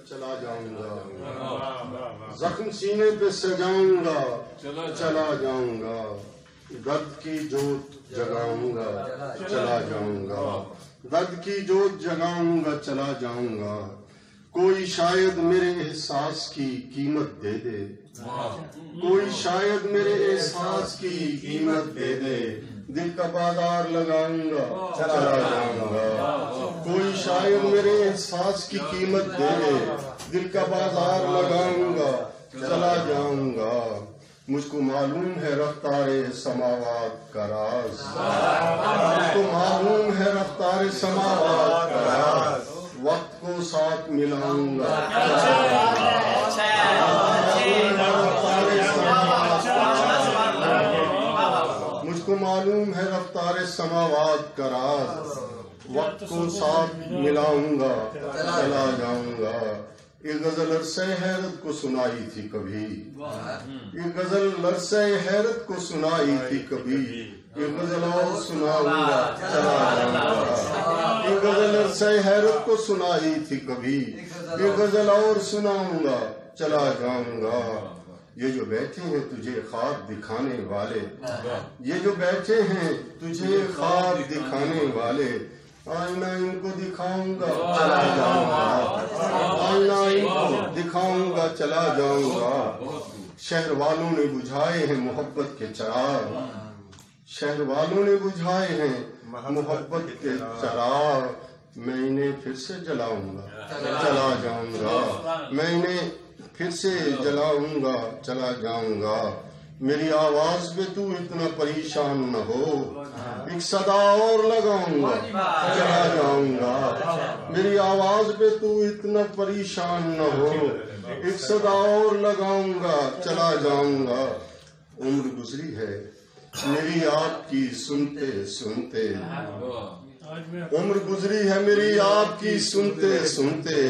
چلا جاؤں گا، زخم سینے پہ سجاؤں گا، چلا جاؤں گا، درد کی جوت جگاؤں گا، چلا جاؤں گا، درد کی جوت جگاؤں گا، چلا جاؤں گا، کوئی شاید میرے احساس کی قیمت دے دے، کوئی شاید میرے احساس کی قیمت دے دے، دل کا بازار لگاؤں گا، چلا جاؤں گا، کوئی شاید میرے احساس کی قیمت دے دے، دل کا بازار لگاؤں گا، چلا جاؤں گا، مجھ کو معلوم ہے رفتار سماوات کا راز، مجھ کو معلوم ہے رفتار سماوات کا راز، وقت کو ساتھ ملاؤں گا، مجھ کو معلوم ہے رفتار سماوات کا راز، وقت کو ساتھ ملاؤں گا، چلا جاؤں گا، یہ غزل عرصہ حیرت کو سنائی تھی کبھی، یہ غزل عرصہ حیرت کو سنائی تھی کبھی، یہ غزل اور سناؤں گا، چلا جاؤں گا، یہ غزل عرصہ حیرت کو سنائی تھی کبھی، یہ غزل اور سناؤں گا، چلا جاؤں گا، یہ جو بیٹھے ہیں تجھے خواب دکھانے والے، یہ جو بیٹھے ہیں تجھے خواب دکھانے والے، آئینہ ان کو دکھاؤں گا، چلا جاؤں گا، آئینہ ان کو دکھاؤں گا، چلا جاؤں گا، شہر والوں نے بجھائے ہیں محبت کے چراغ، شہر والوں نے بجھائے ہیں محبت کے چراغ، میں انہیں پھر سے جلاؤں گا، چلا جاؤں گا، میں انہیں پھر سے جلاؤں گا، چلا جاؤں گا، میری آواز پہ تو اتنا پریشان نہ ہو، ایک صدا اور لگاؤں گا، چلا جاؤں گا، میری آواز پہ تو اتنا پریشان نہ ہو، ایک صدا اور لگاؤں گا، چلا جاؤں گا، عمر گزری ہے میری آپ کی سنتے سنتے، عمر گزری ہے میری آپ کی سنتے سنتے،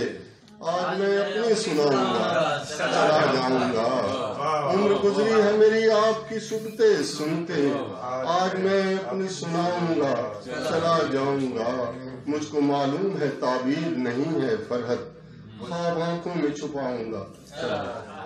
آج میں اپنی سناؤں گا، چلا جاؤں گا، عمر گزری ہے میری آپ کی سنتے سنتے، آج میں اپنی سناؤں گا، چلا جاؤں گا، مجھ کو معلوم ہے تعبیر نہیں ہے فرحت، خواب آنکھوں میں چھپاؤں گا، چلا